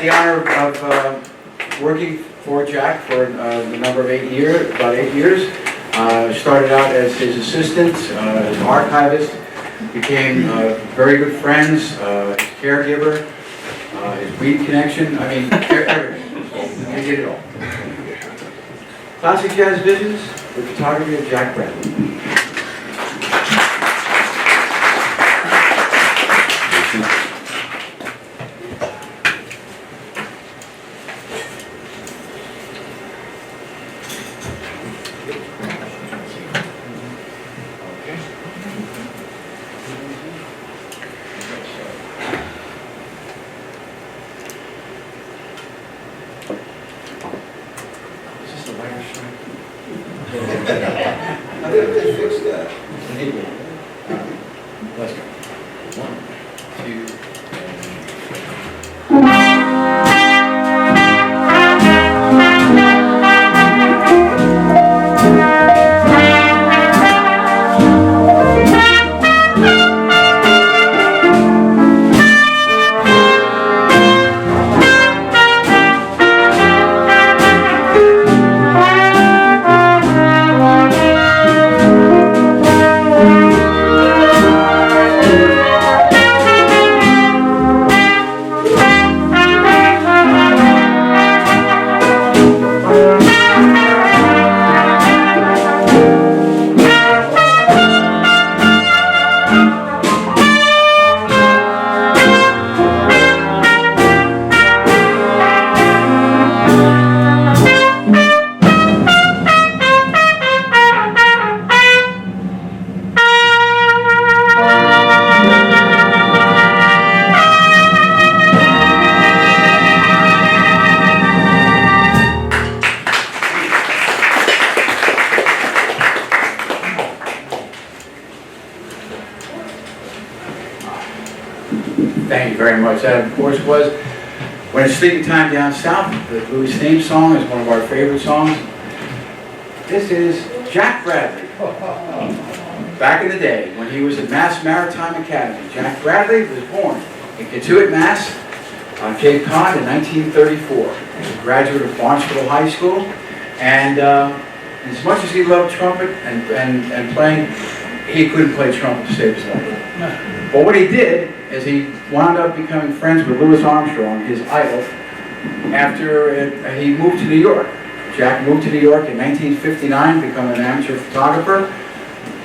the honor of working for Jack for the number of 8 years, about 8 years. Started out as his assistant, his archivist, became very good friends, his caregiver, his weed connection, I mean, everything. So, he did it all. Classic Jazz Visions, the photography of Jack Bradley. How did they fix that? Let's go. 1, 2. Thank you very much. That, of course, was When It's Sleeping Time Down South. The Louis' theme song is one of our favorite songs. This is Jack Bradley. Back in the day, when he was at Mass Maritime Academy, Jack Bradley was born in Katuitt, Mass, on Cape Cod in 1934. He was a graduate of Barnstable High School, and as much as he loved trumpet and playing, he couldn't play trumpet to save his life. But what he did is he wound up becoming friends with Louis Armstrong, his idol, after he moved to New York. Jack moved to New York in 1959, become an amateur photographer,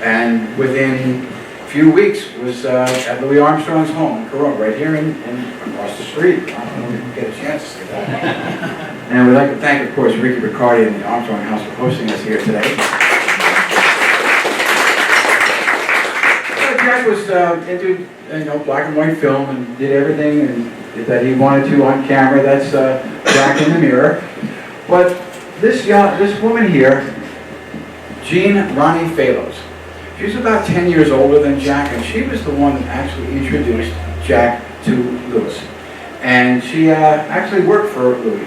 and within a few weeks was at Louis Armstrong's home in Corona, right here in across the street. I don't know if we get a chance to see that. And we'd like to thank, of course, Ricky Riccardi and the Armstrong House for hosting us here today. Jack was into black and white film and did everything that he wanted to on camera. That's Jack in the mirror. But this woman here, Jean Ronnie Phalos, she was about 10 years older than Jack, and she was the one that actually introduced Jack to Louis. And she actually worked for Louis,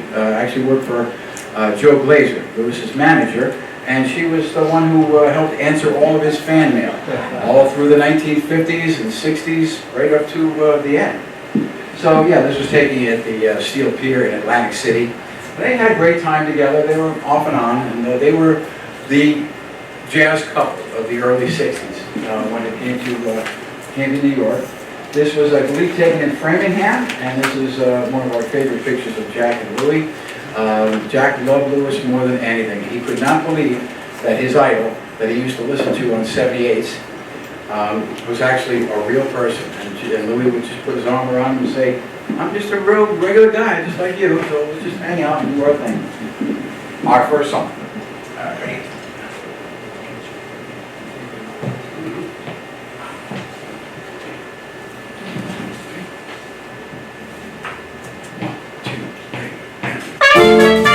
Joe Glazer, Louis's manager, and she was the one who helped answer all of his fan mail, all through the 1950s and 60s, right up to the end. So yeah, this was taken at the Steel Pier in Atlantic City. They had a great time together. They were off and on, and they were the jazz couple of the early 60s when it came to New York. This was, I believe, taken in Framingham, and this is one of our favorite pictures of Jack and Louis. Jack loved Louis more than anything. He could not believe that his idol, that he used to listen to on 78s, was actually a real person. And Louis would just put his arm around him and say, "I'm just a real regular guy, just like you, so let's just hang out and do our thing." Our first song. All right. Thank you.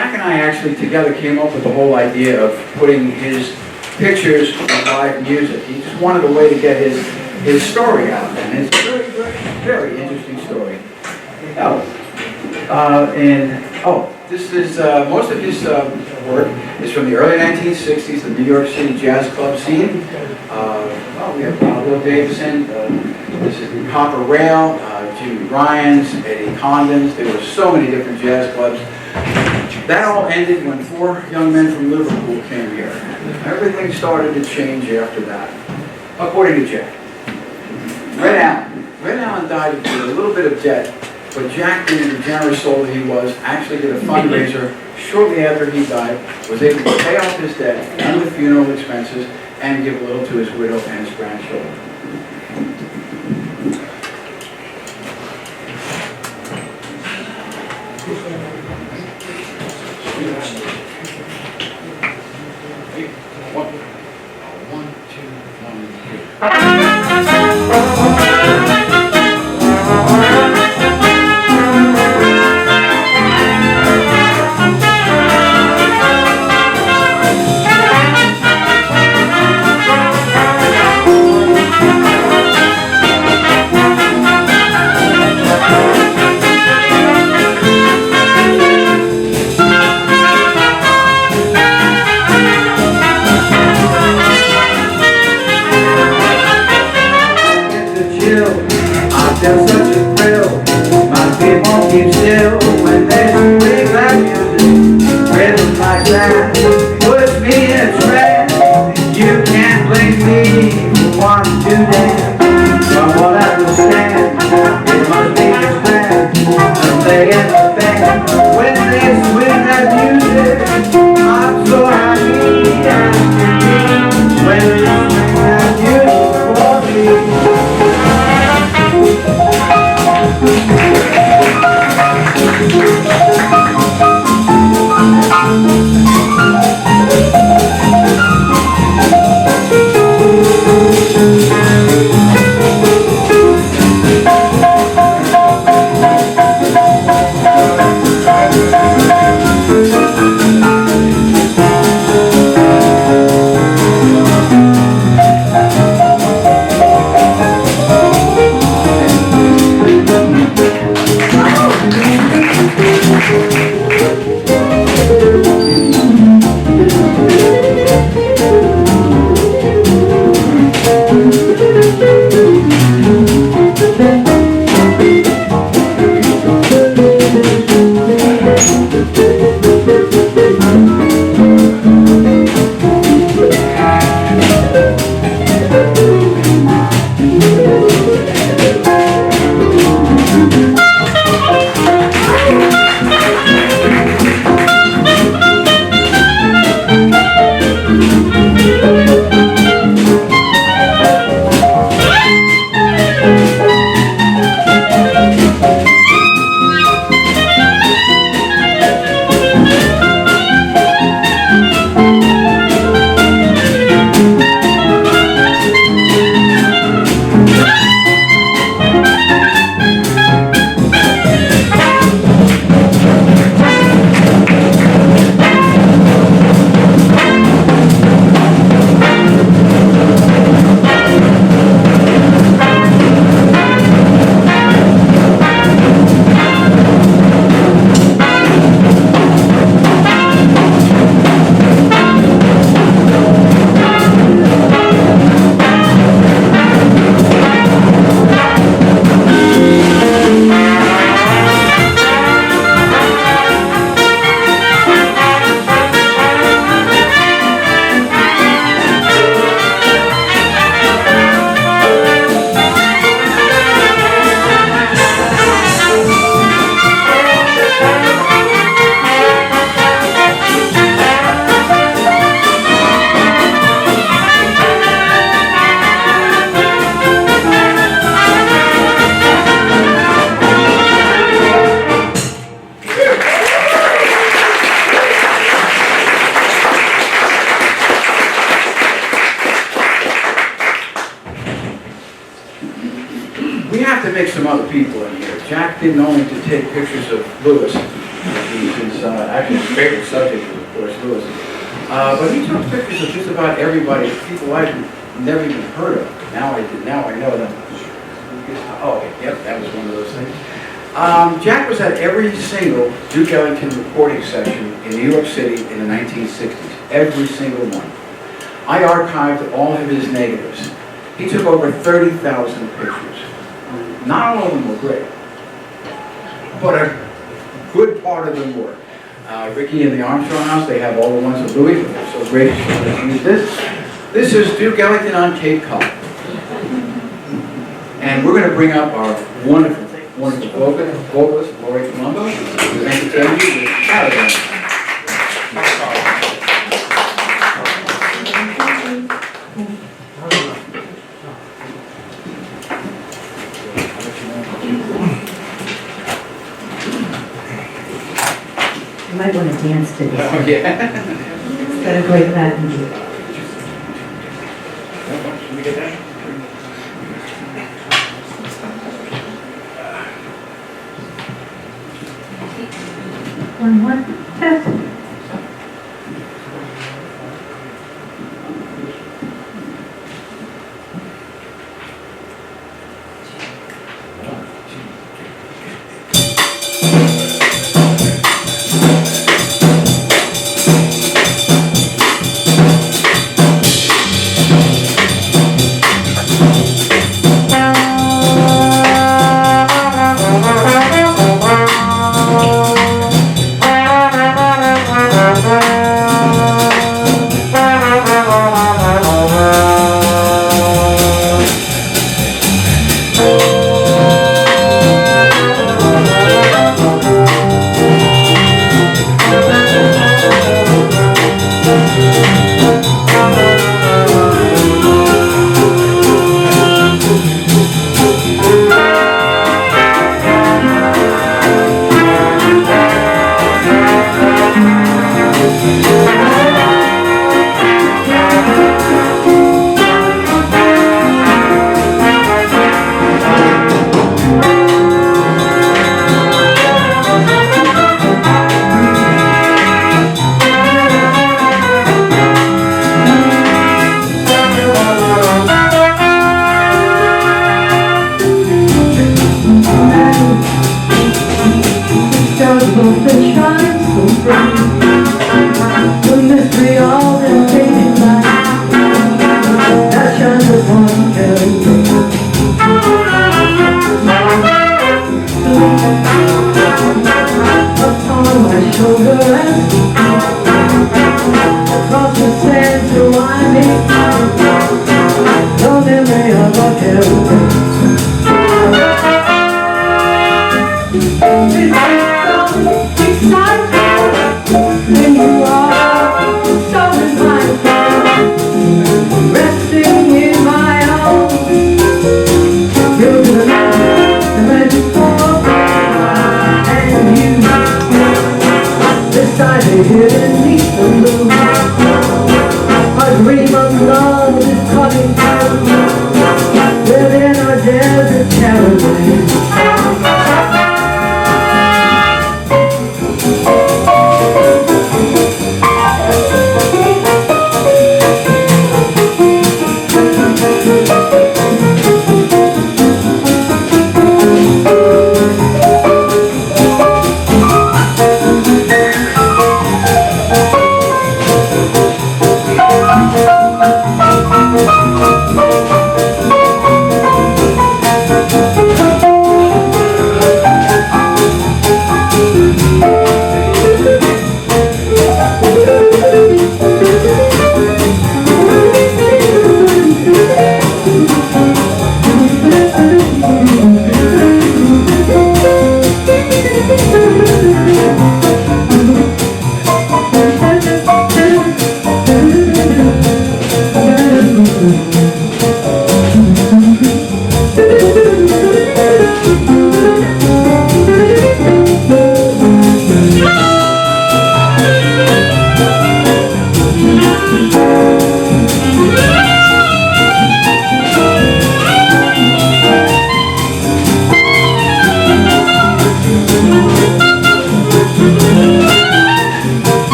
Jack and I actually together came up with the whole idea of putting his pictures with live music. He just wanted a way to get his story out, and it's a very, very, very interesting story. This is, most of his work is from the early 1960s, the New York City jazz club scene. We have Bill Davison, this is Copper Rail, Jimmy Ryan's, Eddie Condon's. There were so many different jazz clubs. That all ended when 4 young men from Liverpool came here. Everything started to change after that, according to Jack. Red Allen died with a little bit of debt, but Jack, being the generous soul that he was, actually did a fundraiser shortly after he died, was able to pay off his debt and the funeral expenses, and give a little to his widow and his grandchildren. One, two, 1, 2, 3. That's such a thrill. My feet won't keep still when they swing that music. Rhythm like that puts me in a trance. You can't blame me for wanting to dance. From what I understand, it must be your friend. And they understand when they swing that music. I'm so happy as can be when they swing that music for me. We have to make some other people in here. Jack didn't only to take pictures of Lewis, he's his actually his favorite subject was, of course, Lewis. But he took pictures of just about everybody, people I've never even heard of. Now I know them. Oh, yep, that was one of those things. Jack was at every single Duke Ellington recording session in New York City in the 1960s. Every single one. I archived all of his negatives. He took over 30,000 pictures. Not all of them were great, but a good part of them were. Ricky and the Armstrong House, they have all the ones of Louis, but they're so gracious to use this. This is Duke Ellington on Cape Cod. And we're going to bring up our wonderful vocalist, Lori Colombo, who's entertained you with Caravan. You might want to dance to this. Oh, yeah. It's got a great Latin beat. Should we get that? One, test.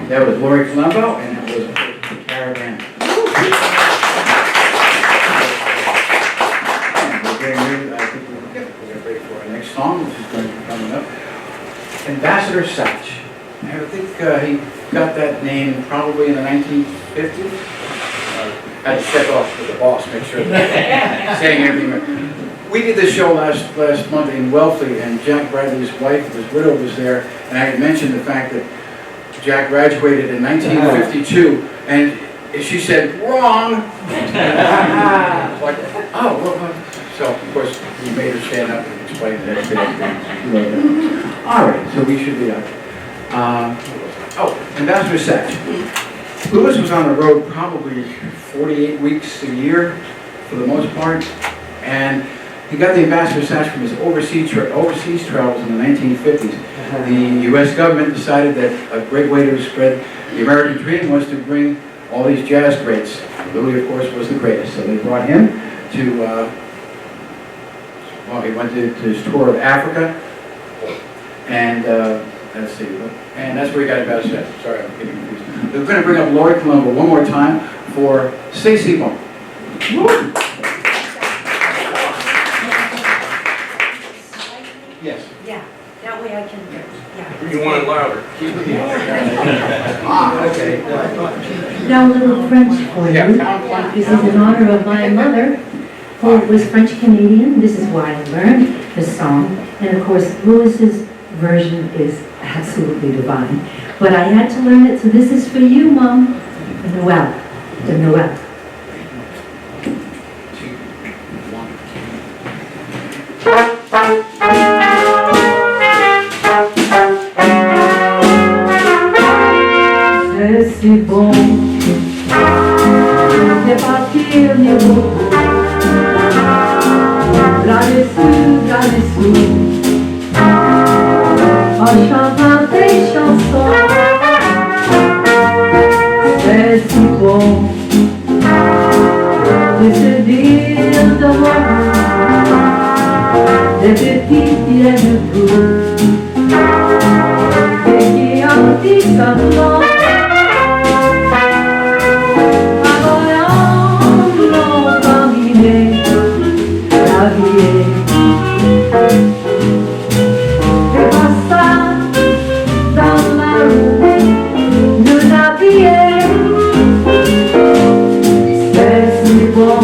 That was Lori Colombo, and that was the Caravan. And we're getting ready, I think we're ready for our next song, which is going to be coming up. Ambassador Satch. I think he got that name probably in the 1950s. I had to check off with the boss, make sure that saying everything right. We did this show last month in Wellfleet, and Jack Bradley's wife, his widow, was there, and I had mentioned the fact that Jack graduated in 1952, and she said, wrong! Like, oh, well, so of course, we made her stand up and explain that. All right, so we should be up. Ambassador Satch. Lewis was on the road probably 48 weeks a year, for the most part, and he got the Ambassador Satch from his overseas travels in the 1950s. The U.S. government decided that a great way to spread the American dream was to bring all these jazz greats. Louis, of course, was the greatest, so they brought him to, he went to his tour of Africa, and let's see, and that's where he got Ambassador Satch. Sorry, I'm getting confused. We're going to bring up Lori Colombo one more time for Stacey Bone. Yes. Yeah, that way I can, yeah. You want it louder. Okay. Now a little French for Yeah, you. pound one. This is in honor of my mother, who was French Canadian. This is why I learned the song. And of course, Lewis's version is absolutely divine. But I had to learn it, so this is for you, Mom. The Noel. The Noel. C'est si bon de partir du bout. Là-dessous, en chantant des chansons. C'est si bon de se dire de moi des petites filles de bout et qui en disent seulement en voyant terminer la vie. Et comme ça, dans la rue, nous naviguer. C'est si bon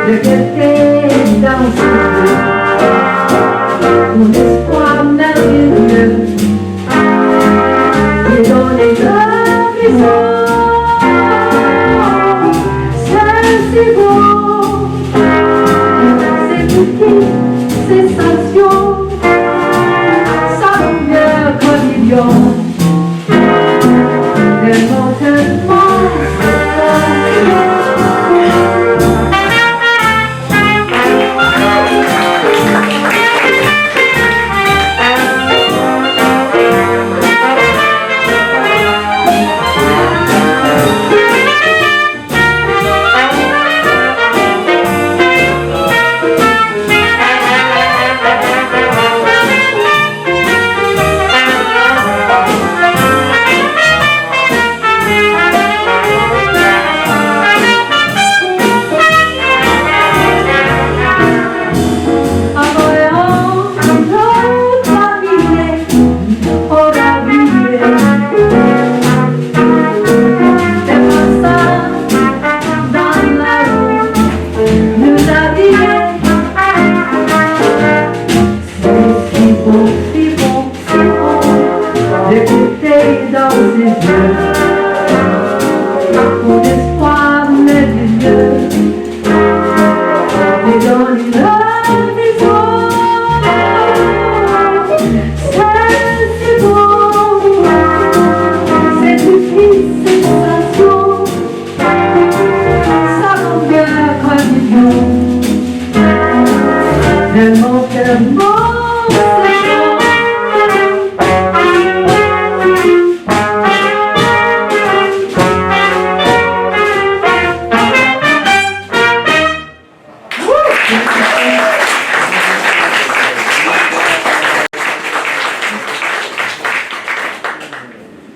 de quitter dans ce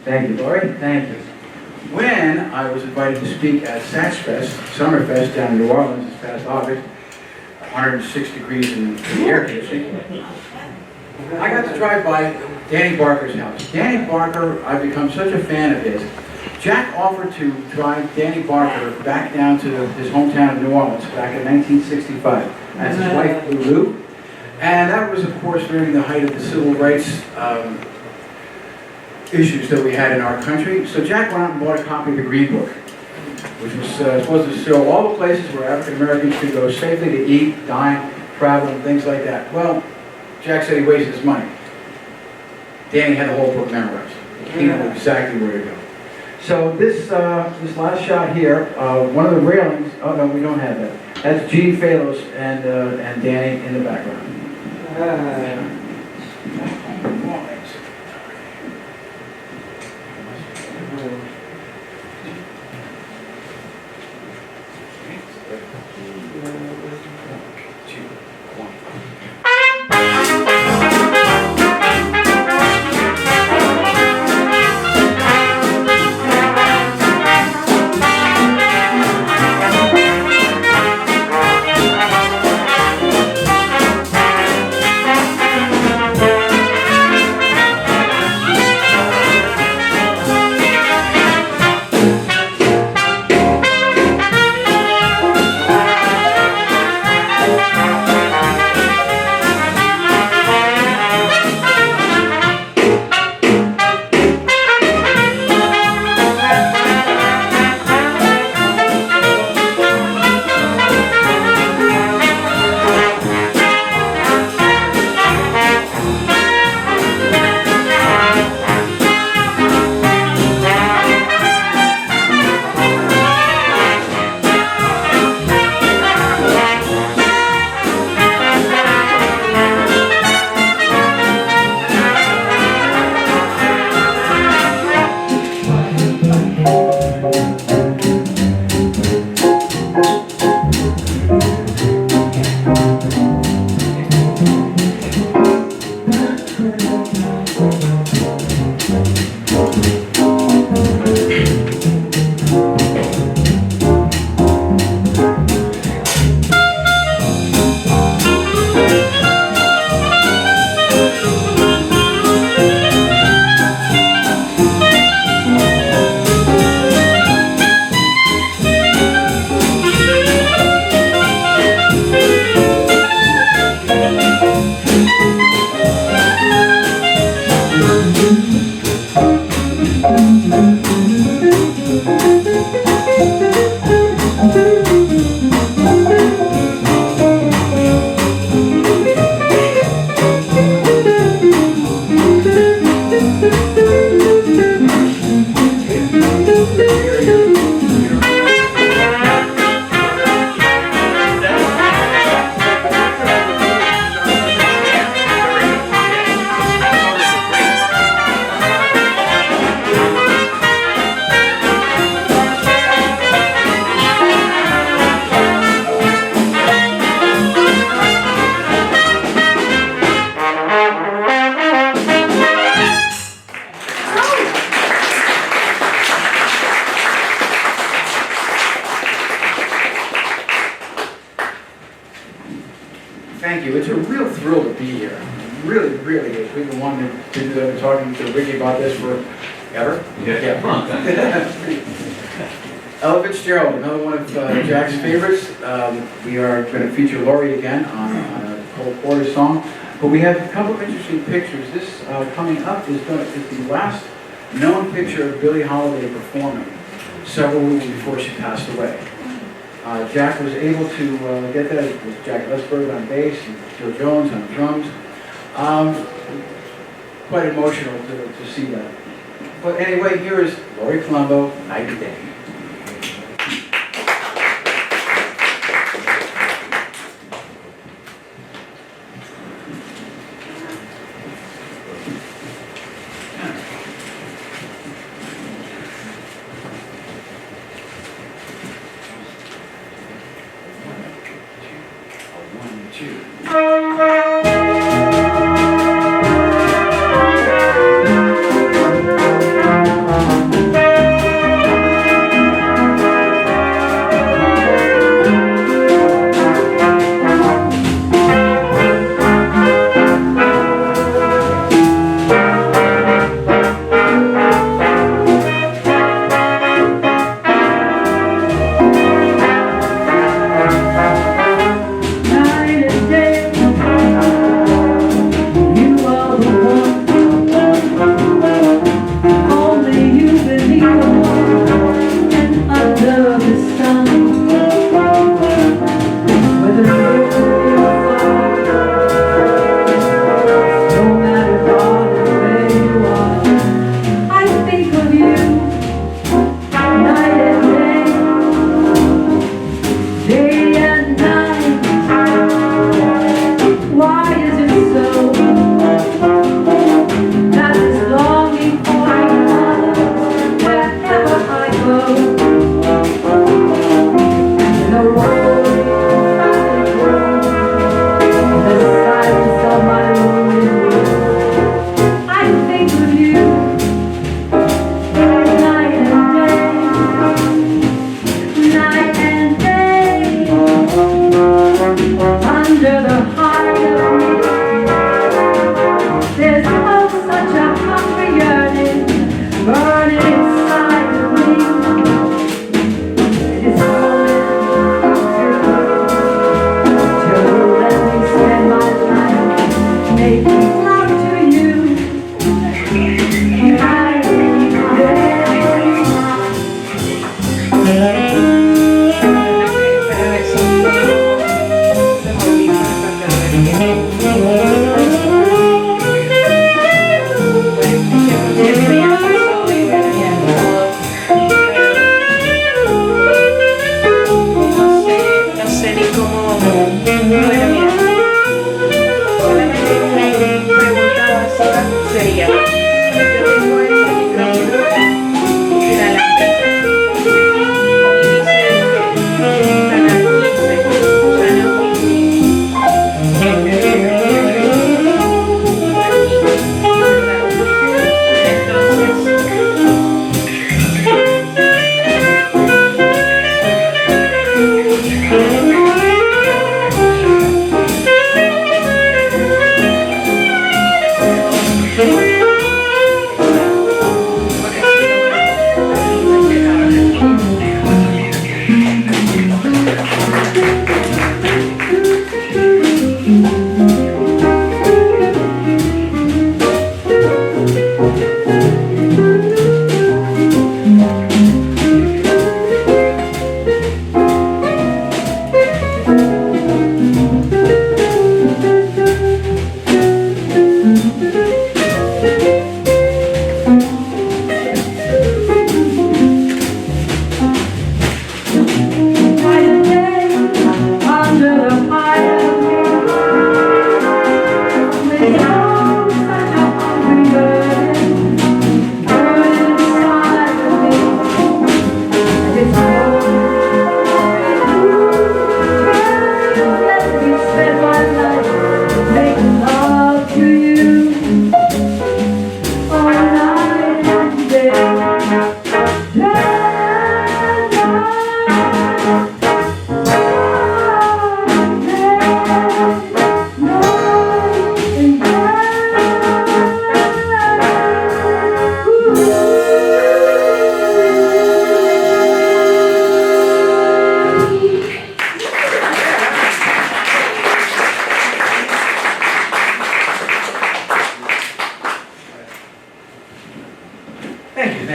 Thank you, Lori. Thank you. When I was invited to speak at Satch Fest, Summerfest down in New Orleans this past August, 106 degrees in the air conditioning, I got to drive by Danny Barker's house. Danny Barker, I've become such a fan of his. Jack offered to drive Danny Barker back down to his hometown of New Orleans back in 1965 as his wife Lulu. And that was, of course, during the height of the civil rights issues that we had in our country. So Jack went out and bought a copy of the Green Book, which was supposed to show all the places where African Americans could go safely to eat, dine, travel, and things like that. Well, Jack said he wasted his money. Danny had the whole book memorized. He knew exactly where to go. So this last shot here, one of the railings, oh no, we don't have that. That's Gene Phalos and Danny in the background. Thank you. It's a real thrill to be here. Really, really is. We've been wanting to do that. I've been talking to Ricky about this forever. Yeah. Ella Fitzgerald, another one of Jack's favorites. We are going to feature Laurie again on a Cole Porter song. But we have a couple of interesting pictures. This coming up is the last known picture of Billie Holiday performing several weeks before she passed away. Jack was able to get that with Jack Lesberg on bass and Joe Jones on drums. Quite emotional to see that. But anyway, here is Laurie Colombo, Night and Day.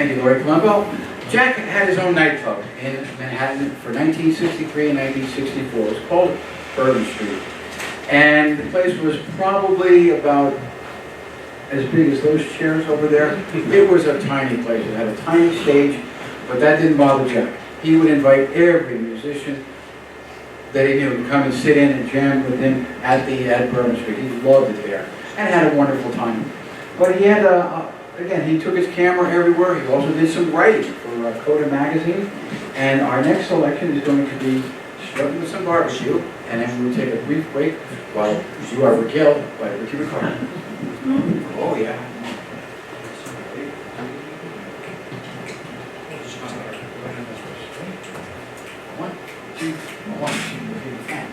Thank you, Lori Colombo. Well, Jack had his own nightclub in Manhattan for 1963 and 1964. It was called Bourbon Street. And the place was probably about as big as those chairs over there. It was a tiny place. It had a tiny stage, but that didn't bother Jack. He would invite every musician that he knew to come and sit in and jam with him at Bourbon Street. He loved it there and had a wonderful time. But he had again, he took his camera everywhere. He also did some writing for Coda magazine. And our next selection is going to be Struggling with Some Barbecue. And then we'll take a brief break while You Are Regaled by Ricky Ricardo. Oh, yeah. 1, 2, 1, 2, 3, and.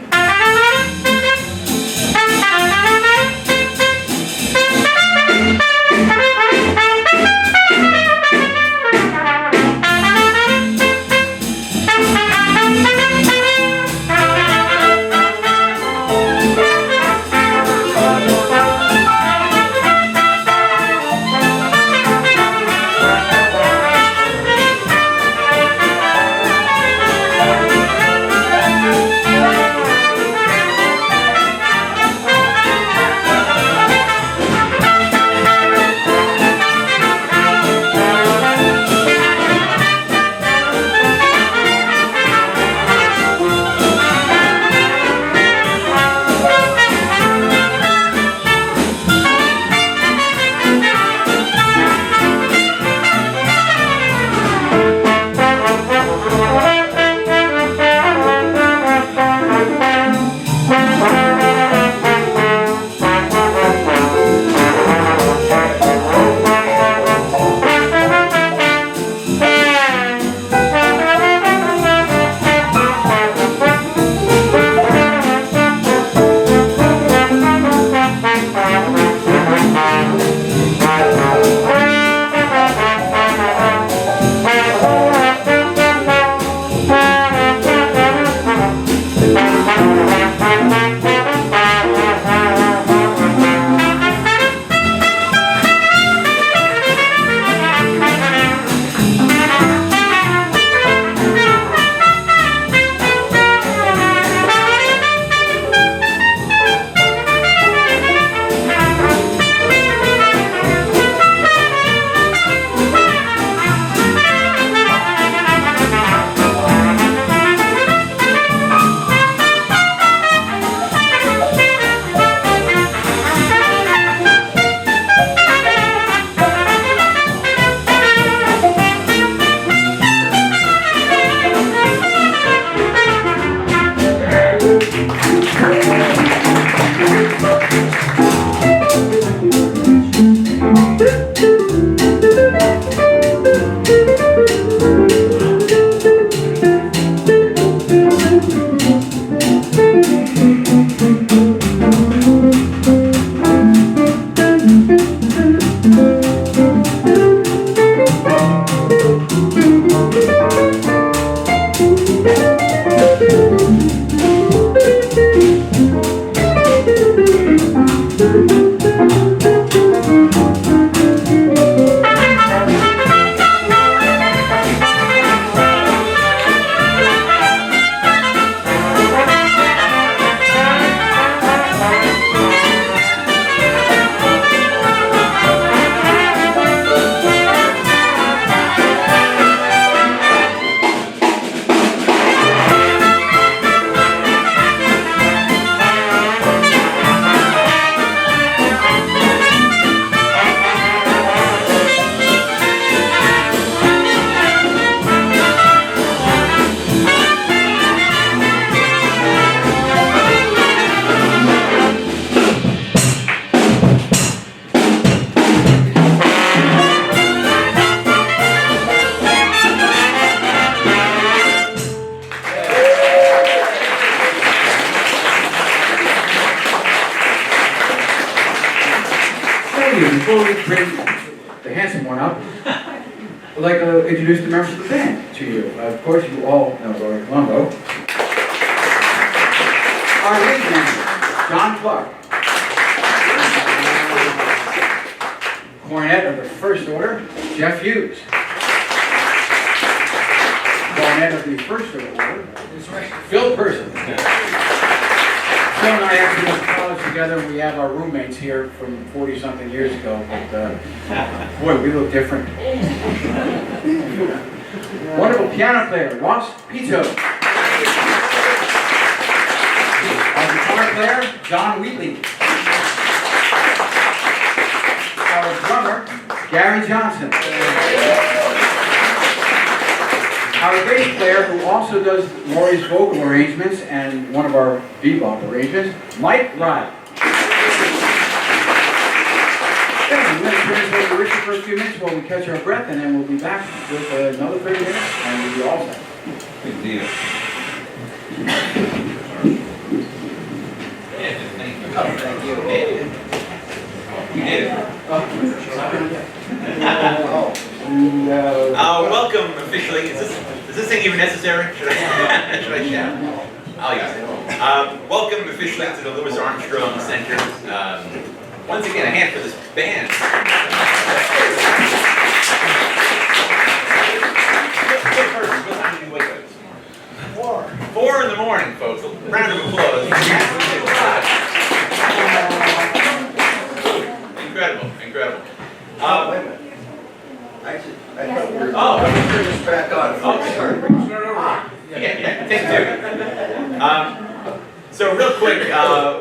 you, before we bring the handsome one up, I'd like to introduce the members of the band to you. Of course, you all know Roy Colombo. Our lead manager, John Clark. Cornet of the First Order, Jeff Hughes. Cornet of the First Order, Phil Person. Phil and I actually went to college together, and we have our roommates here from 40-something years ago, but boy, we look different. Wonderful piano player, Ross Pito. Our guitar player, John Wheatley. Our drummer, Gary Johnson. Our bass player, who also does Lori's vocal arrangements and one of our bebop arrangements, Mike Rye. Okay, I'm going to turn this over to Richard for a few minutes while we catch our breath, and then we'll be back with another 30 minutes, and we'll be all set. Good deal. Thank you. We did it. Welcome officially. Is this thing even necessary? Should I shout? I'll use it. Welcome officially to the Louis Armstrong Center. Once again, a hand for this band. Four in the morning, folks. A round of applause. Incredible, incredible. Wait a minute. I thought we were. Oh. Turn this back on. Oh, sorry. Yeah, take two. So real quick,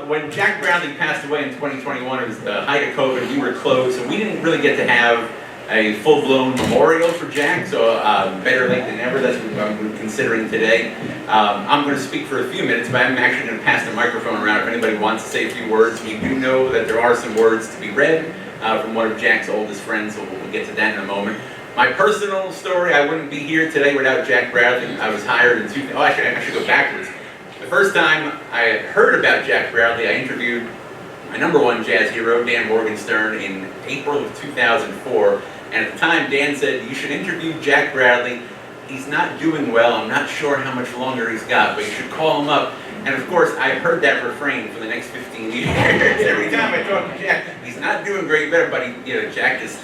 when Jack Brownlee passed away in 2021, it was the height of COVID, we were closed, so we didn't really get to have a full-blown memorial for Jack, so better late than never, that's what I'm considering today. I'm going to speak for a few minutes, but I'm actually going to pass the microphone around if anybody wants to say a few words. We do know that there are some words to be read from one of Jack's oldest friends, so we'll get to that in a moment. My personal story, I wouldn't be here today without Jack Brownlee. I was hired in I should go backwards. The first time I heard about Jack Brownlee, I interviewed my #1 jazz hero, Dan Morgenstern, in April of 2004. And at the time, Dan said, you should interview Jack Brownlee. He's not doing well. I'm not sure how much longer he's got, but you should call him up. And of course, I heard that refrain for the next 15 years. Every time I talk to Jack, he's not doing great better, but Jack just,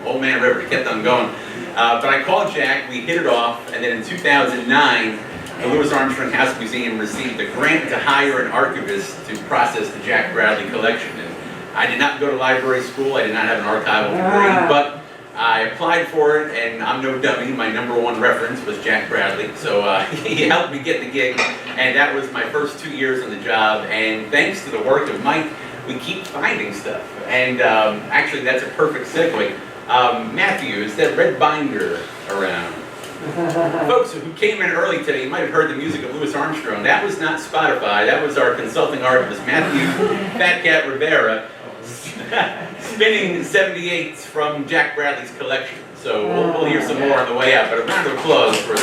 old man river, he kept on going. But I called Jack, we hit it off, and then in 2009, the Louis Armstrong House Museum received a grant to hire an archivist to process the Jack Brownlee collection. And I did not go to library school, I did not have an archival degree, but I applied for it, and I'm no dummy. My #1 reference was Jack Brownlee, so he helped me get the gig, and that was my first 2 years on the job. And thanks to the work of Mike, we keep finding stuff. And actually, that's a perfect segue. Matthew, is that red binder around? Folks who came in early today, you might have heard the music of Louis Armstrong. That was not Spotify. That was our consulting artist, Matthew Fat Cat Rivera, spinning 78s from Jack Brownlee's collection. So we'll hear some more on the way out, but a round of applause for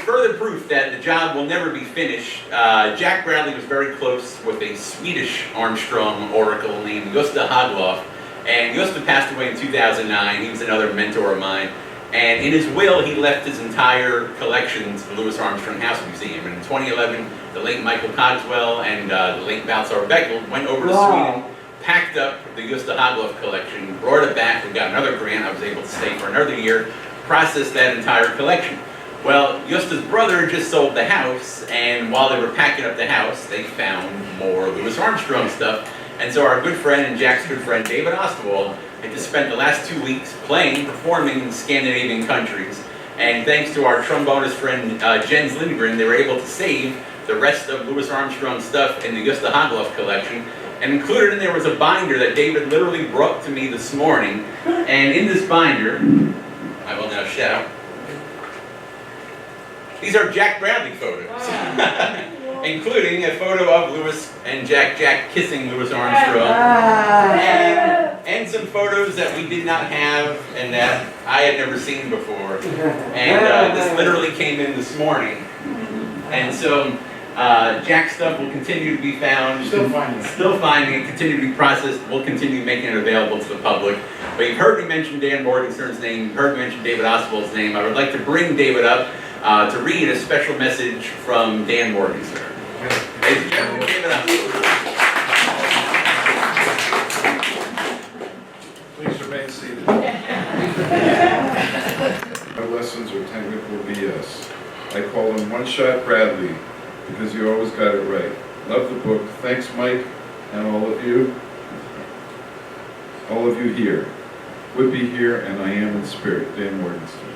further proof that the job will never be finished. Jack Brownlee was very close with a Swedish Armstrong oracle named Gösta Haglof, and Gösta passed away in 2009. He was another mentor of mine. And in his will, he left his entire collection to the Louis Armstrong House Museum. And in 2011, the late Michael Cogswell and the late Baltzar Beckel went over to Sweden, packed up the Gösta Haglof collection, brought it back. We got another grant. I was able to stay for another year, process that entire collection. Well, Gösta's brother just sold the house, and while they were packing up the house, they found more Louis Armstrong stuff. And so our good friend and Jack's good friend, David Ostwald, had just spent the last 2 weeks performing in Scandinavian countries. And thanks to our trombonist friend, Jens Lindgren, they were able to save the rest of Louis Armstrong's stuff in the Gösta Haglof collection. And included in there was a binder that David literally brought to me this morning. And in this binder, I will now shout, these are Jack Brownlee photos, including a photo of Louis and Jack kissing Louis Armstrong, and some photos that we did not have and that I had never seen before. And this literally came in this morning. And so Jack's stuff will continue to be found. Still finding it. Still finding it, continue to be processed. We'll continue making it available to the public. But you've heard me mention Dan Morgenstern's name. You've heard me mention David Oswald's name. I would like to bring David up to read a special message from Dan Morgenstern. Ladies and gentlemen, David Oswald. Please remain seated. My lessons are technical BS. I call him One-Shot Bradley because you always got it right. Love the book. Thanks, Mike, and all of you here. Would be here, and I am in spirit. Dan Morgenstern.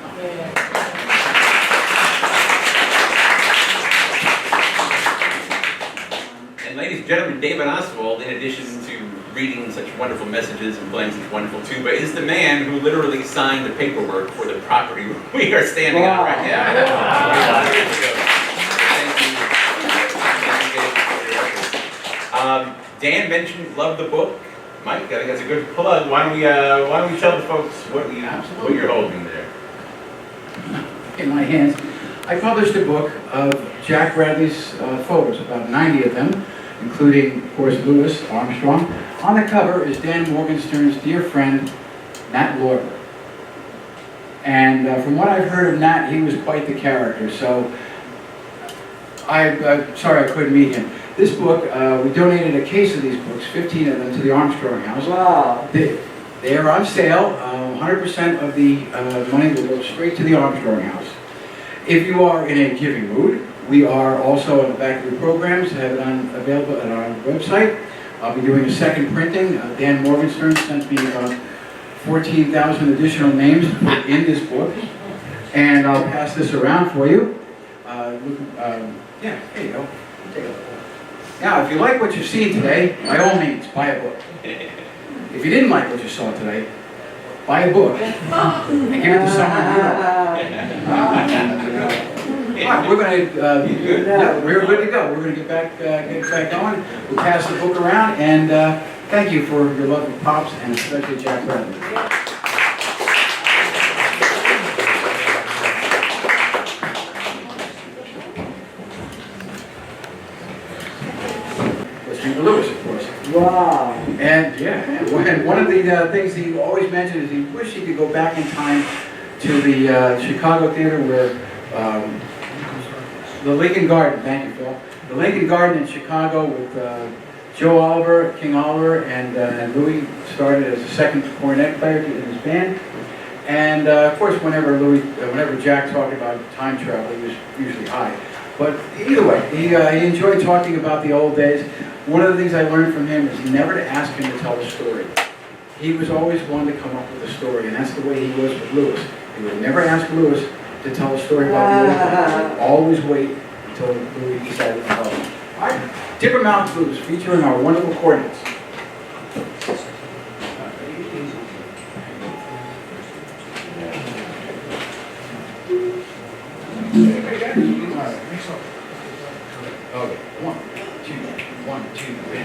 And ladies and gentlemen, David Oswald, in addition to reading such wonderful messages and playing such wonderful tuba, is the man who literally signed the paperwork for the property we are standing on right now. Thank you. Dan mentioned love the book. Mike, I think that's a good plug. Why don't we tell the folks what you're holding there? In my hands, I published a book of Jack Bradley's photos, about 90 of them, including, of course, Louis Armstrong. On the cover is Dan Morgenstern's dear friend, Nat Lorber. And from what I've heard of Nat, he was quite the character, so I'm sorry I couldn't meet him. This book, we donated a case of these books, 15 of them, to the Armstrong House. Wow. They are on sale. 100% of the money will go straight to the Armstrong House. If you are in a giving mood, we are also on the back of the programs, have it available at our website. I'll be doing a second printing. Dan Morgenstern sent me about 14,000 additional names to put in this book, and I'll pass this around for you. Yeah, there you go. Take a look. Now, if you like what you've seen today, by all means, buy a book. If you didn't like what you saw today, buy a book and give it to someone you know. All right, we're going to, we're good to go. We're going to get back going. We'll pass the book around, and thank you for your love of Pops, and especially Jack Bradley. Lewis, of course. Wow. And yeah, and one of the things he always mentioned is he wished he could go back in time to the Chicago theater where the Lincoln Garden. Thank you, Phil. The Lincoln Garden in Chicago with Joe Oliver, King Oliver, and Louis started as a second cornet player in his band. And of course, whenever Jack talked about time travel, he was usually high. But either way, he enjoyed talking about the old days. One of the things I learned from him is never to ask him to tell a story. He was always one to come up with a story, and that's the way he was with Louis. He would never ask Louis to tell a story about the old days. Always wait until Louis decided to tell him. All right, Tipper Mountain Blues, featuring our wonderful cornets. Okay, 1, 2, 1, 2, 3.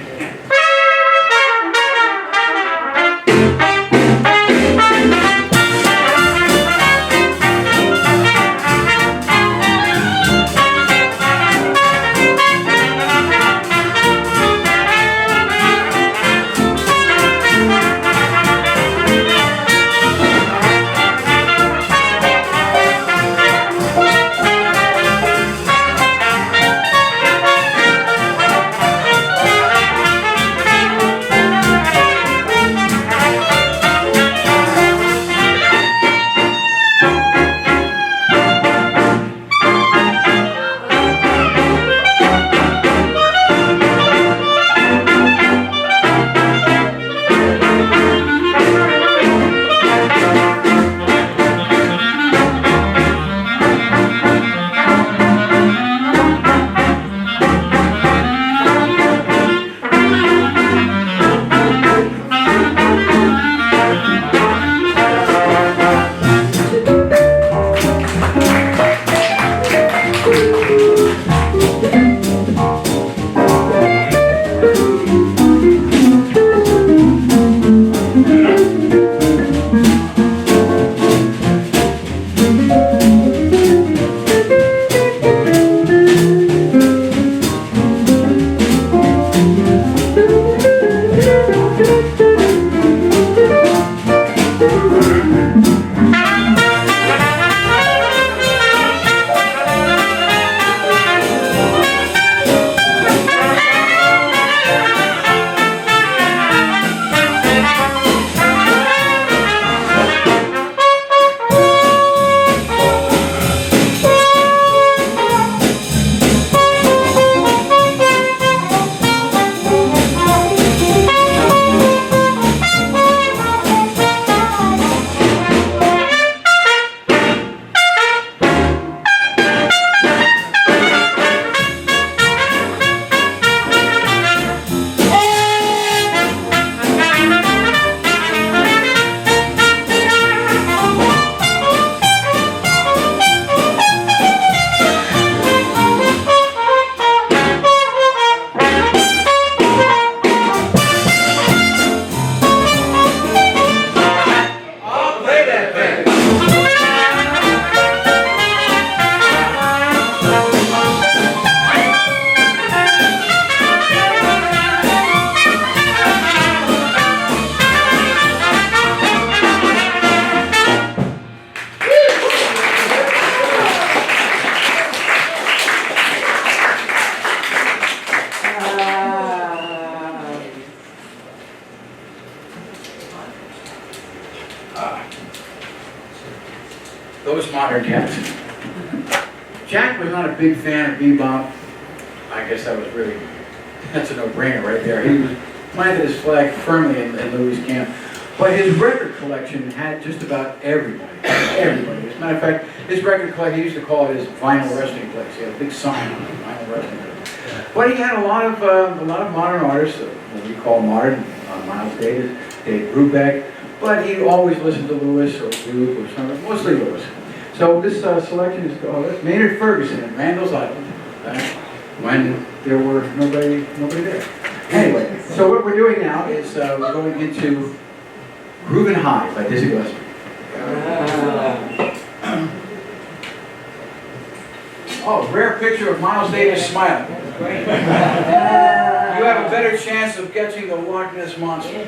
those modern cats. Jack was not a big fan of bebop. I guess that's a no-brainer right there. He was planted his flag firmly in Louis' camp. But his record collection had just about everybody. Everybody. As a matter of fact, his record collection, he used to call it his vinyl resting place. He had a big sign on it, vinyl resting place. But he had a lot of modern artists, what we call modern, Miles Davis, Dave Brubeck. But he always listened to Louis or Duke or something, mostly Louis. So this selection is called Maynard Ferguson at Randall's Island, when there were nobody there. Anyway, so what we're doing now is we're going into Groovin' High by Dizzy Gillespie. Oh, rare picture of Miles Davis smiling. You have a better chance of catching the Loch Ness Monster.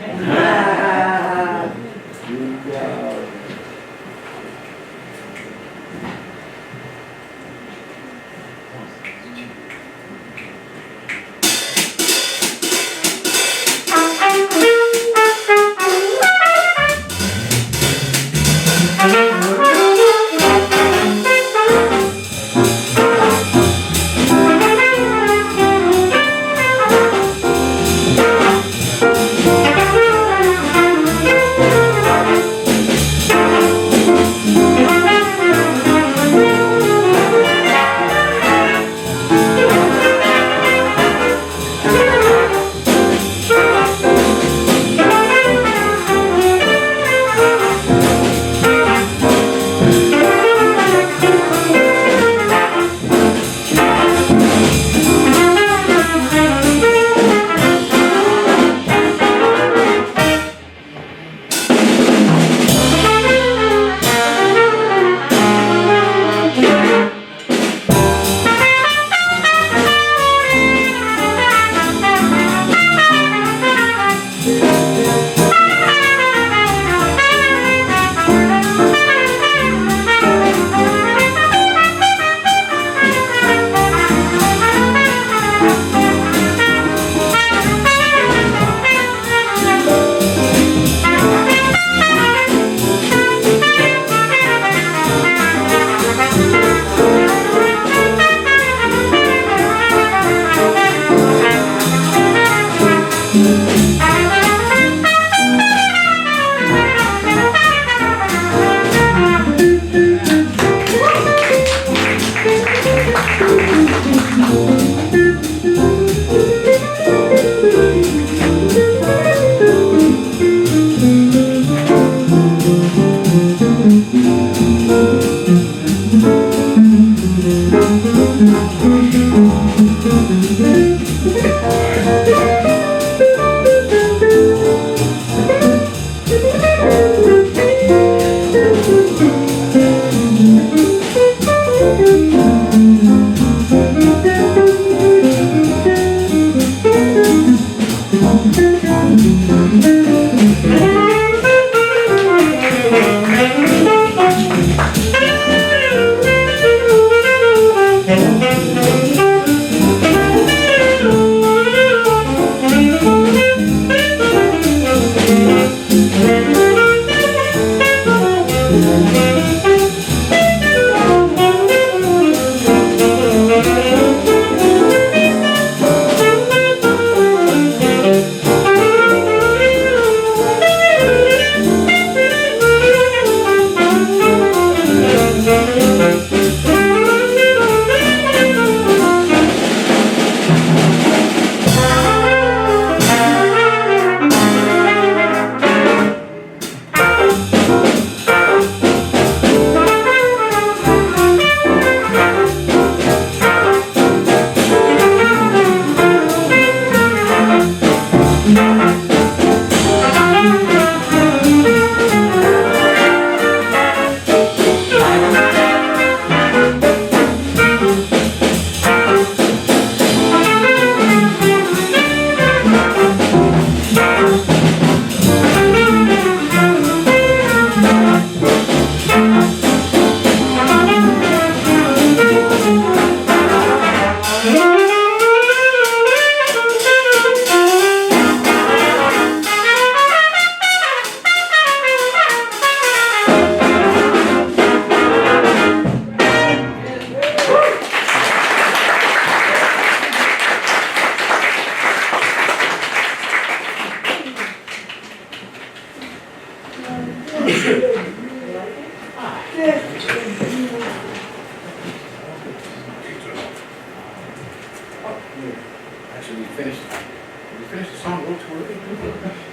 finish the song a little too early?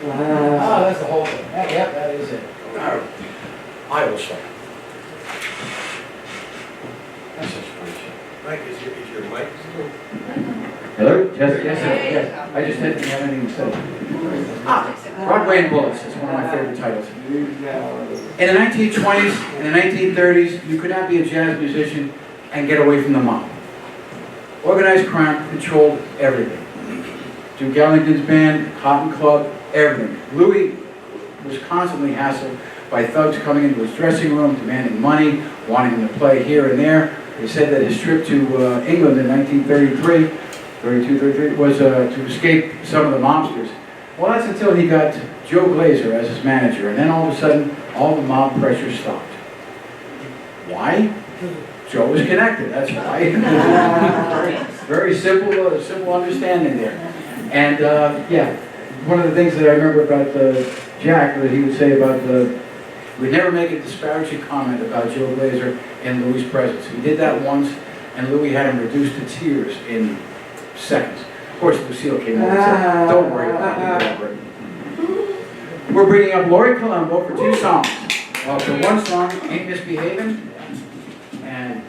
Wow. Oh, that's the whole thing. Yep, that is it. I will start. That's such a great show. Mike, is your mic still? Hello? Yes. I just didn't have anything to say. Broadway and Bullets is one of my favorite titles. In the 1920s and the 1930s, you could not be a jazz musician and get away from the mob. Organized crime controlled everything. Duke Ellington's band, Cotton Club, everything. Louis was constantly hassled by thugs coming into his dressing room, demanding money, wanting him to play here and there. They said that his trip to England in 1933 was to escape some of the mobsters. Well, that's until he got Joe Glazer as his manager, and then all of a sudden, all the mob pressure stopped. Why? Joe was connected, that's why. Very simple, simple understanding there. And yeah, one of the things that I remember about Jack that he would say about we'd never make a disparaging comment about Joe Glazer in Louis' presence. He did that once, and Louis had him reduced to tears in seconds. Of course, Lucille came over and said, "Don't worry about it." We're bringing up Laurie Colombo for 2 songs. Well, for one song, Ain't Misbehavin', and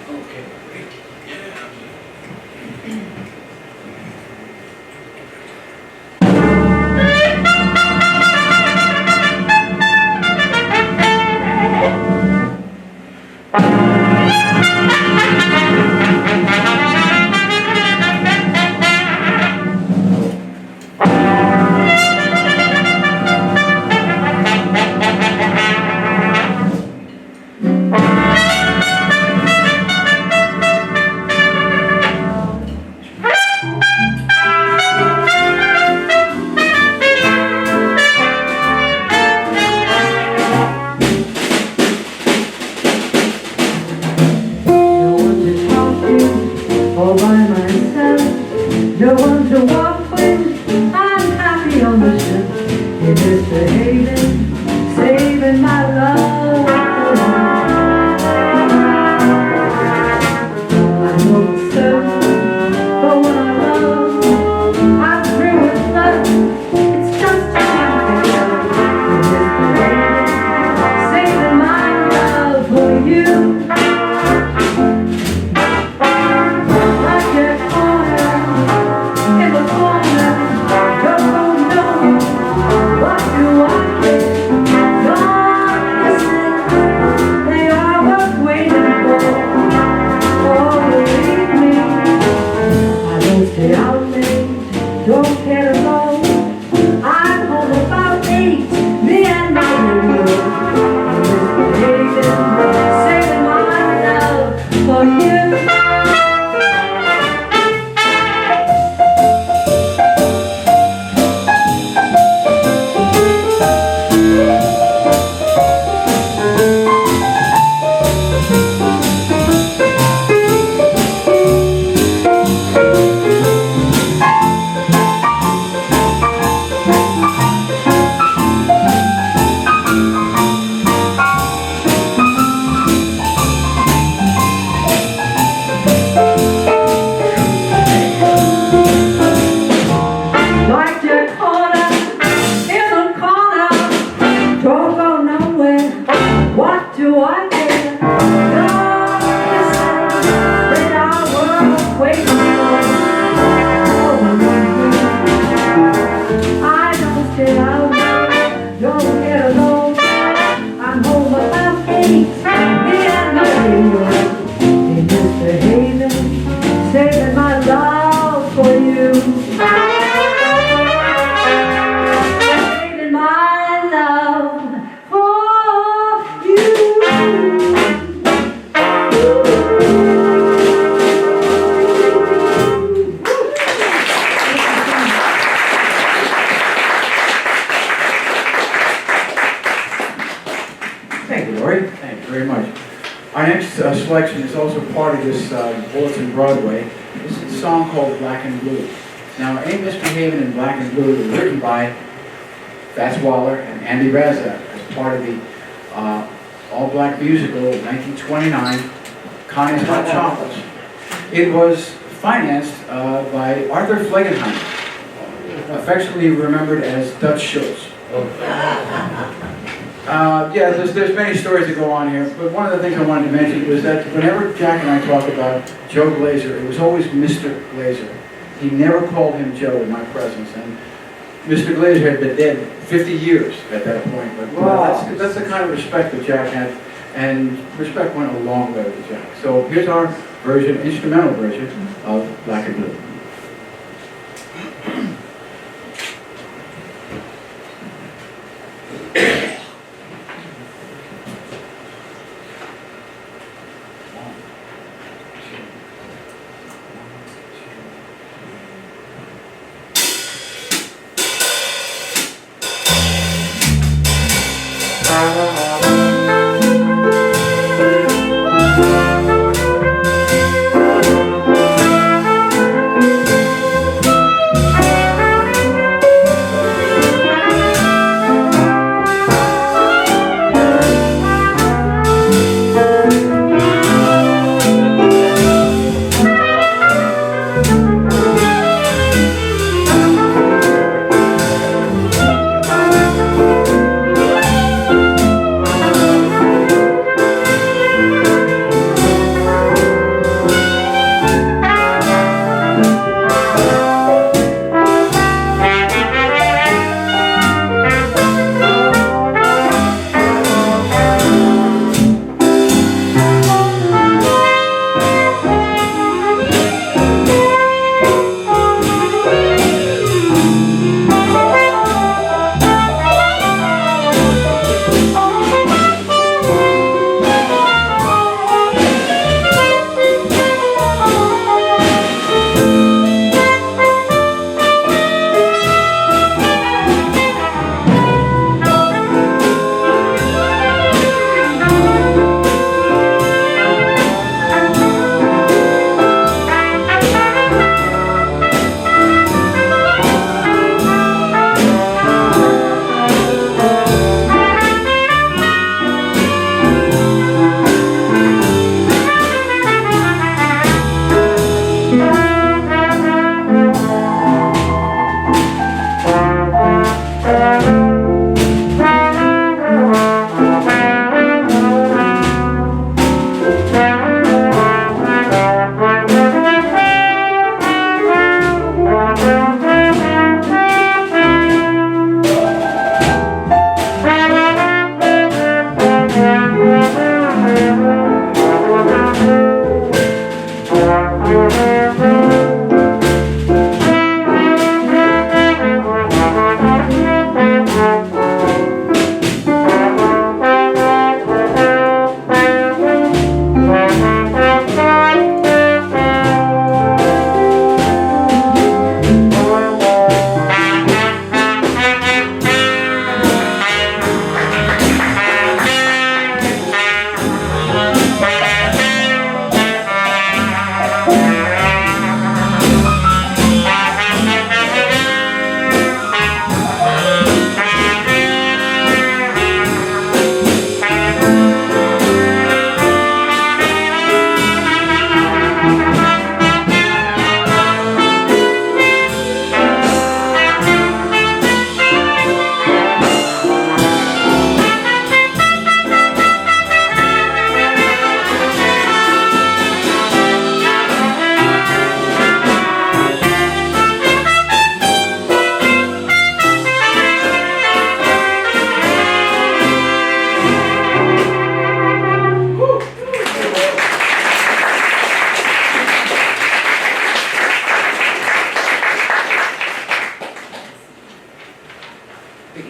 okay, great. All by myself, no one to walk with. I'm happy on the ship, in misbehaving, saving my love. I know it's so, but when I love, I bring with love. It's just a misbehaving, saving my love for you. Don't care at all. I'm home about 8. Me and my window. Misbehaving, saving my love for you. What do I care? God is that our world's waiting for. I don't stay out, don't get alone. I'm home about 8. Me and my neighbor, they misbehaving, saving my love for you. Saving my love. Thank you, Laurie. Thank you very much. Our next selection is also part of this Bullets in Broadway. This is a song called Black and Blue. Now, Ain't Misbehavin' in Black and Blue was written by Fats Waller and Andy Razak as part of the all-black musical, 1929, Connie's Hot Chocolates. It was financed by Arthur Flegenheimer, affectionately remembered as Dutch Schultz. Yeah, there's many stories that go on here, but one of the things I wanted to mention was that whenever Jack and I talk about Joe Glazer, it was always Mr. Glazer. He never called him Joe in my presence, and Mr. Glazer had been dead 50 years at that point, but that's the kind of respect that Jack had, and respect went a long way with Jack. So here's our version, instrumental version of Black and Blue.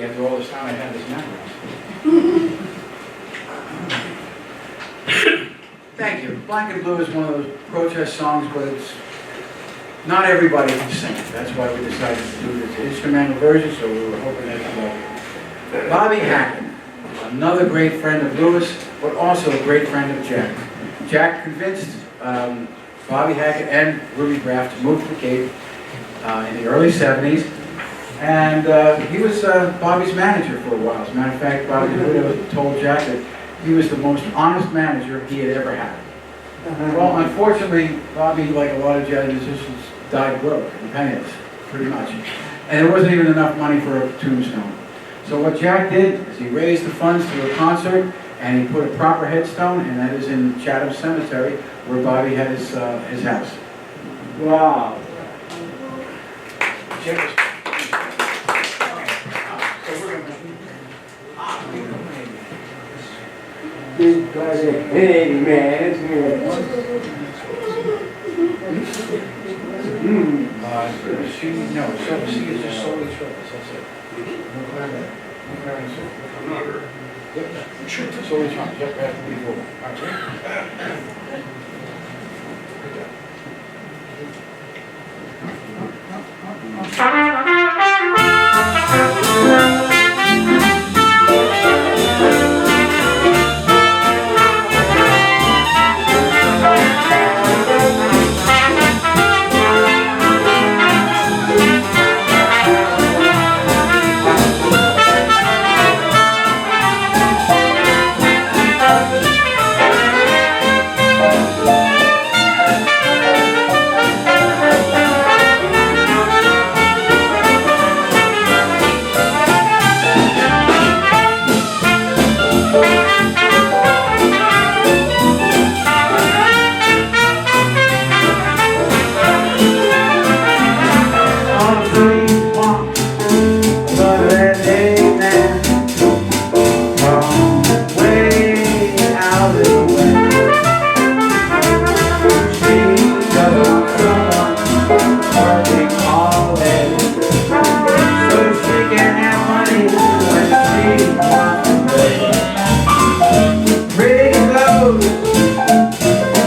After all this time I had this memorized. Thank you. Black and Blue is one of those protest songs, but it's not everybody can sing it. That's why we decided to do this instrumental version, so we were hoping that you like it. Bobby Hackett, another great friend of Lewis, but also a great friend of Jack. Jack convinced Bobby Hackett and Ruby Graff to move to the Cape in the early 70s. And he was Bobby's manager for a while. As a matter of fact, Bobby told Jack that he was the most honest manager he had ever had. Well, unfortunately, Bobby, like a lot of jazz musicians, died broke and penniless, pretty much. And there wasn't even enough money for a tombstone. So what Jack did is he raised the funds to a concert, and he put a proper headstone, and that is in Chatham Cemetery, where Bobby had his house. Wow. Big buddy. Hey, man, it's me. C is just solely trebles, that's it. No clarinet, no clarinet. I'm not hurt. Yep, sure, solely trebles, yep, right before. All right.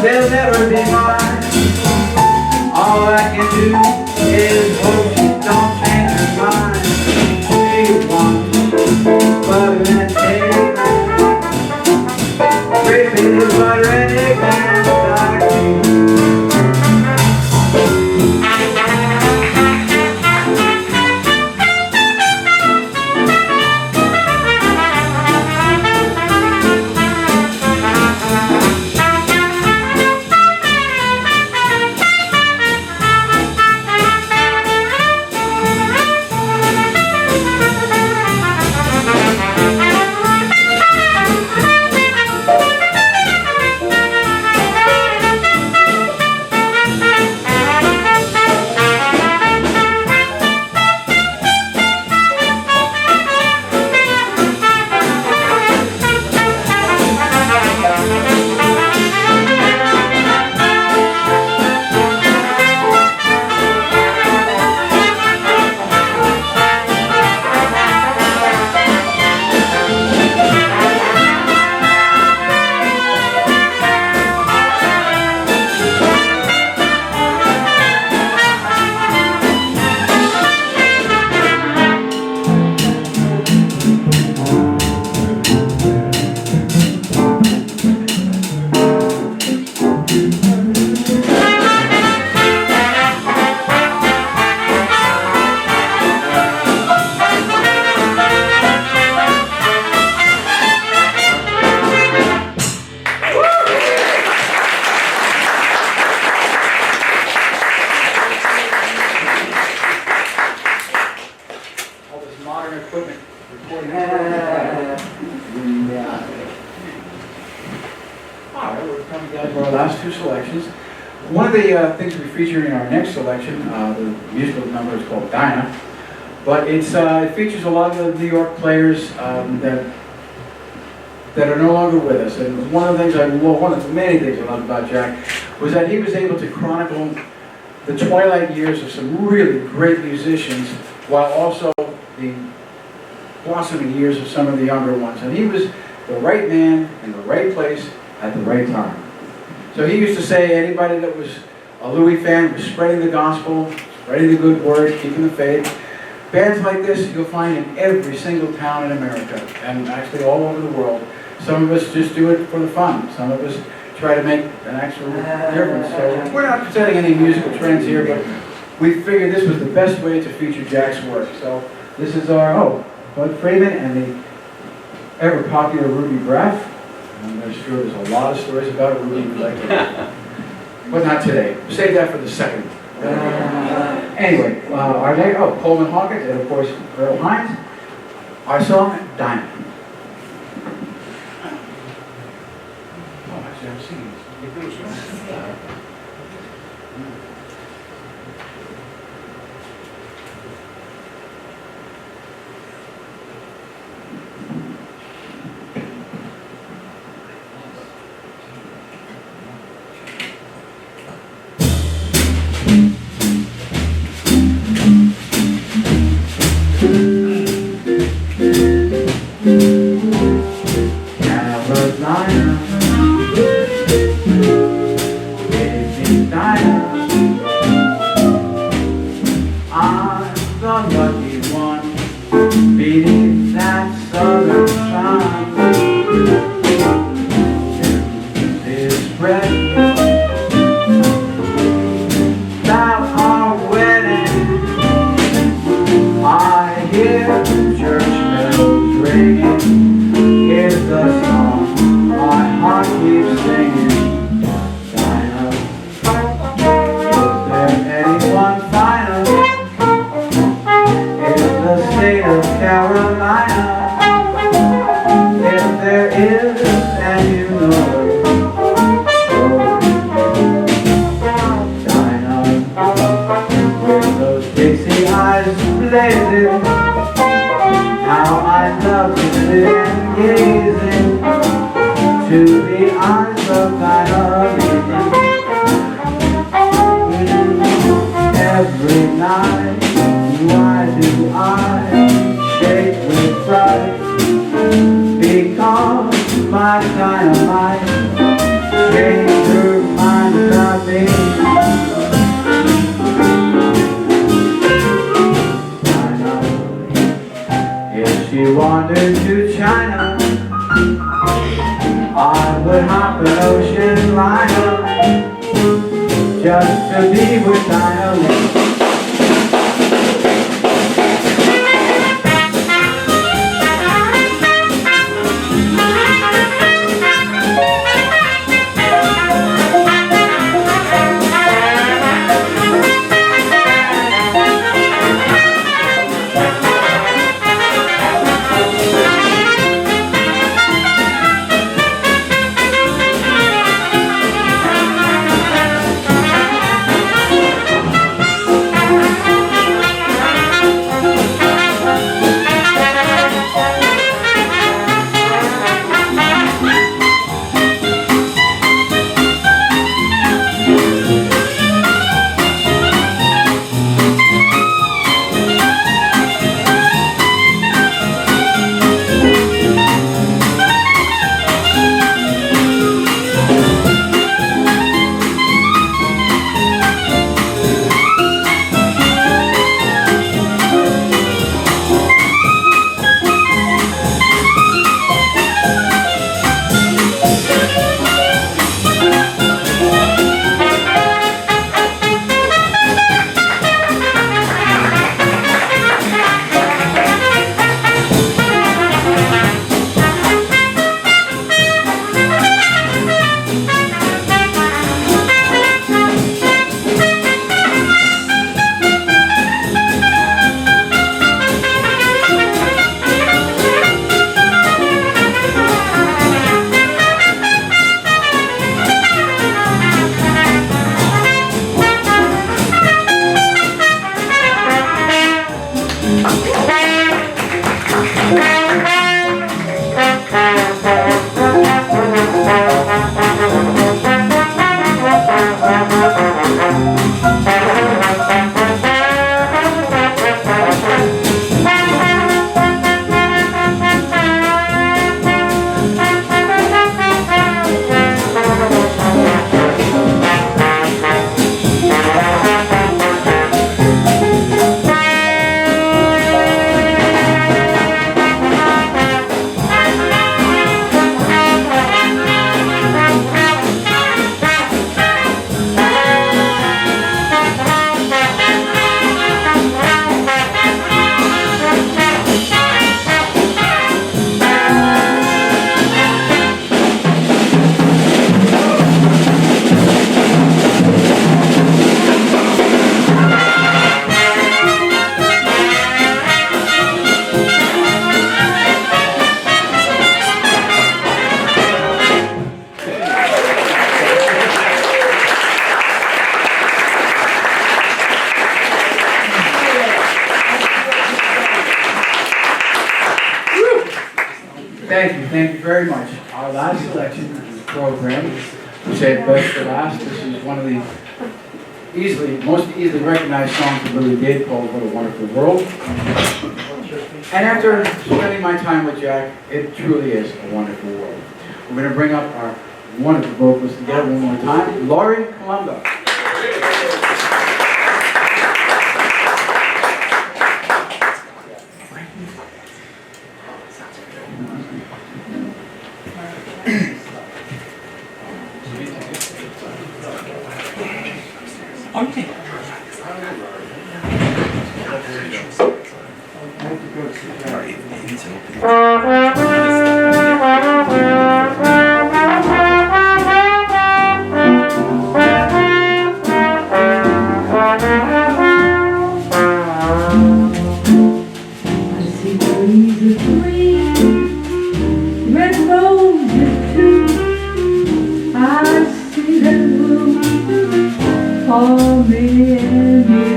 They'll never be mine. All I can do is hope you don't change your mind. She wants butter and egg, great big butter and egg man, equipment recording. Alright, we're coming down to our last two selections. One of the things we feature in our next selection, the musical number is called Dinah, but it features a lot of the New York players that are no longer with us. And one of the many things I loved about Jack was that he was able to chronicle the twilight years of some really great musicians, while also the blossoming years of some of the younger ones. And he was the right man in the right place at the right time. So he used to say anybody that was a Louis fan was spreading the gospel, spreading the good word, keeping the faith. Bands like this you'll find in every single town in America, and actually all over the world. Some of us just do it for the fun. Some of us try to make an actual difference. So we're not setting any musical trends here, but we figured this was the best way to feature Jack's work. So this is our, Bud Freeman and the ever popular Ruby Braff. I'm sure there's a lot of stories about Rudy we'd like to hear. But not today. Save that for the second. Anyway, our name, Coleman Hawkins, and of course, Earl Hines. Our song, Dinah. Oh, actually, I'm singing. Carolina, baby Dinah, I'm the lucky one beneath that southern sun. Is spread about our wedding. I hear church bells ringing. Here's the song my heart keeps singing. Dinah, is there anyone finer in the state of Carolina? If there is, and you know it, Dinah, with those Dixie eyes blazing, how I love to sit and gazing to the eyes of Dinah. Every night, why do I shake with fright? Because my dynamite changed her mind about me. If she wandered to China, I would hop an ocean liner just to be with Dinah. thank you very much. Our last selection in the program, we saved best for last. This is one of the most easily recognized songs that Louis did, called What a Wonderful World. And after spending my time with Jack, it truly is a wonderful world. We're going to bring up our wonderful vocalists together one more time. Laurie Colombo. Okay. I see trees of green, red roses too. I see them bloom for me and you.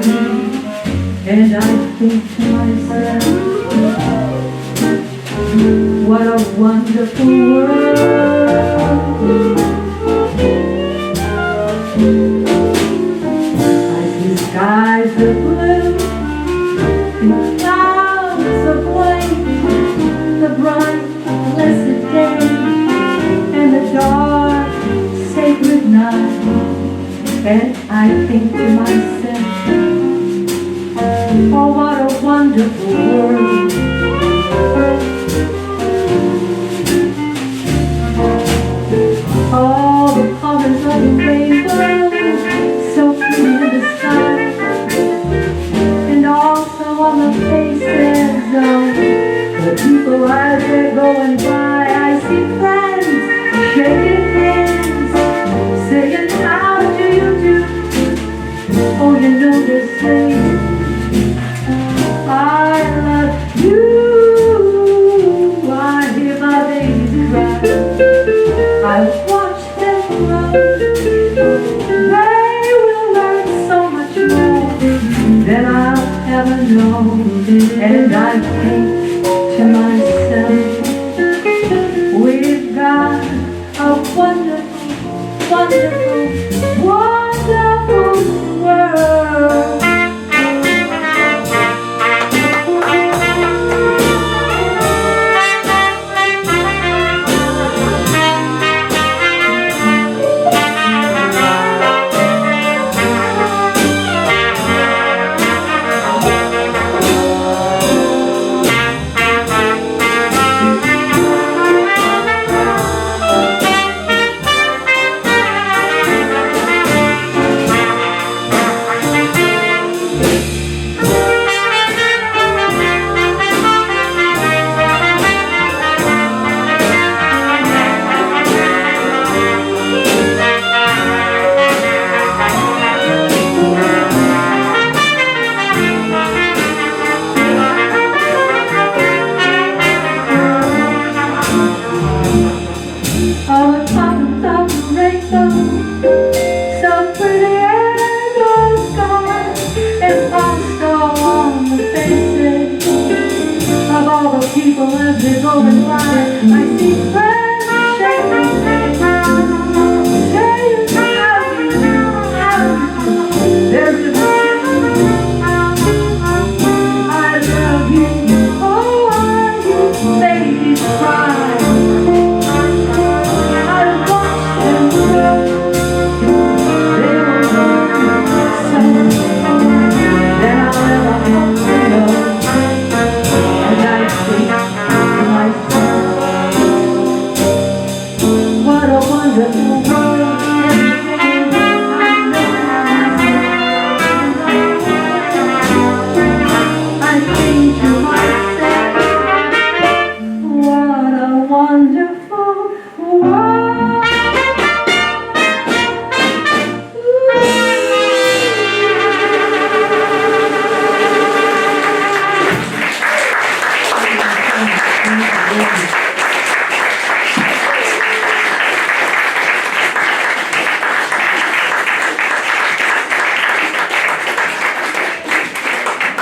And I think to myself, what a wonderful world. I see skies of blue and clouds of white, the bright, blessed day and the dark, sacred night. And I think to myself, oh, what a wonderful world. All the colors of the rainbow, so pretty in the sky, and also on the faces of the people as they're going by. I see friends shaking hands, saying, how do you do? Oh, you know they're saying, I love you. I hear my babies cry. I watch them grow. They will learn so much more than I'll ever know. And I think to myself, we've got a wonderful, wonderful, wonderful world.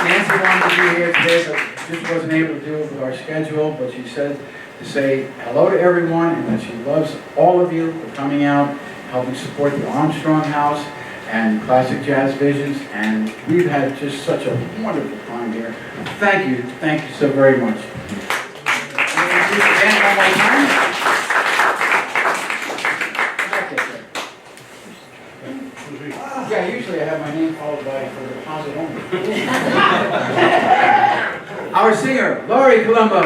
Nancy wanted to be here today, but just wasn't able to do it with our schedule, but she said to say hello to everyone and that she loves all of you for coming out, helping support the Armstrong House and Classic Jazz Visions, and we've had just such a wonderful time here. Thank you so very much. And do it again one more time. Yeah, usually I have my name followed by for the deposit only. Our singer, Laurie Colombo.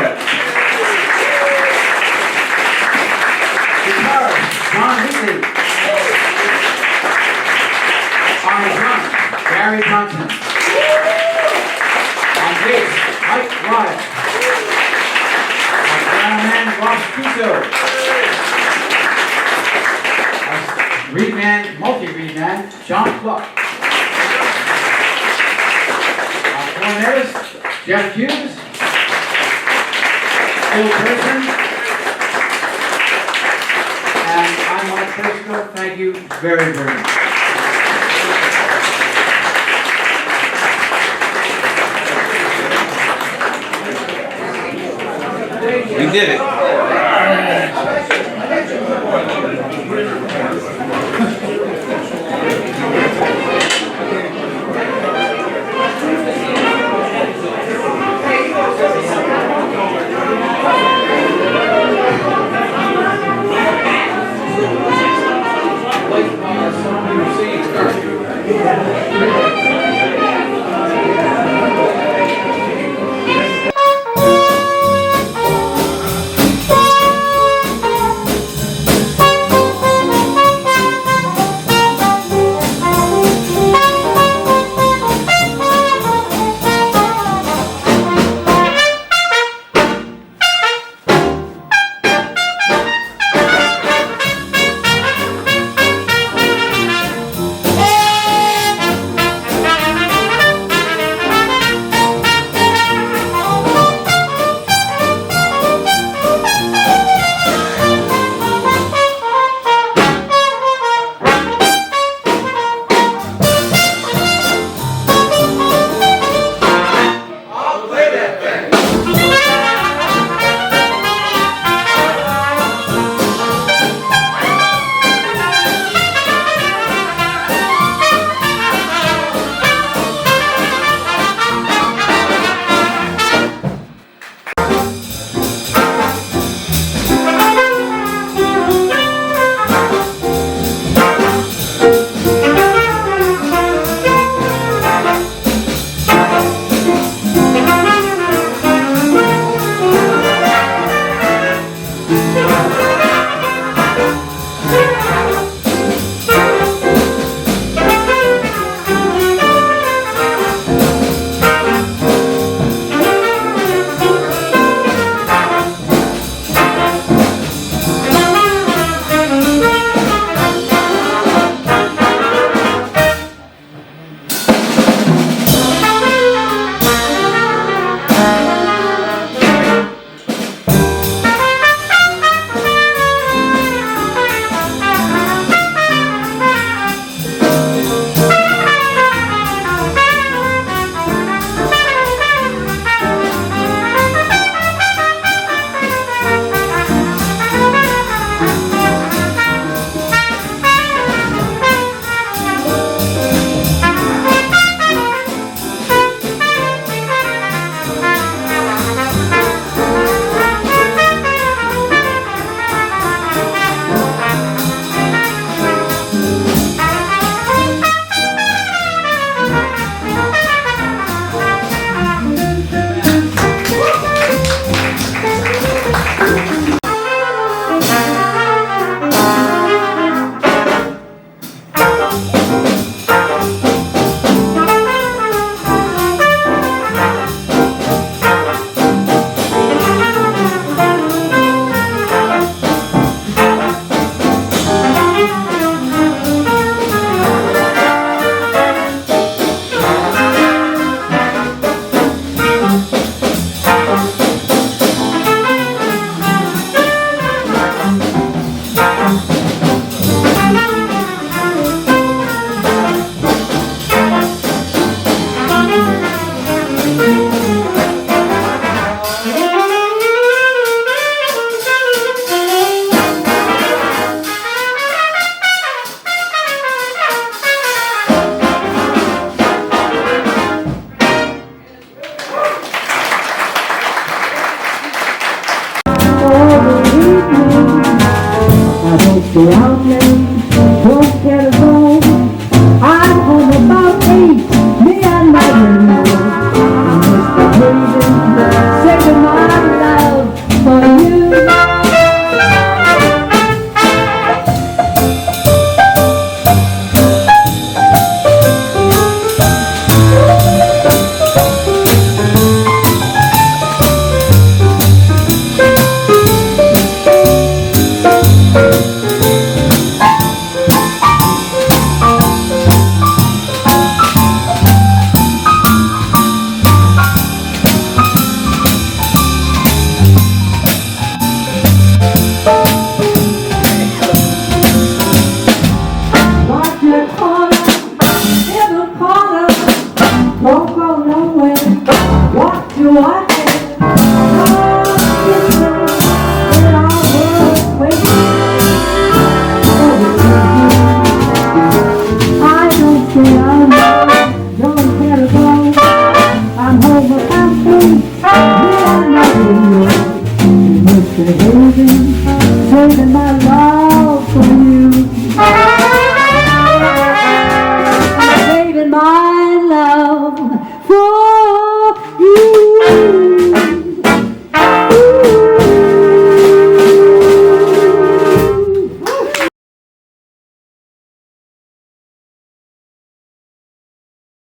Guitarist, John Hinckley. On drums, Gary Johnson. On bass, Mike Lyle. On piano man, Ross Cuso. Reed man, multi-reed man, John Pluck. Our cornetist, Jeff Hughes. Phil Person. And I'm Mark Frisco. Thank you very, very much. We did it. gotta go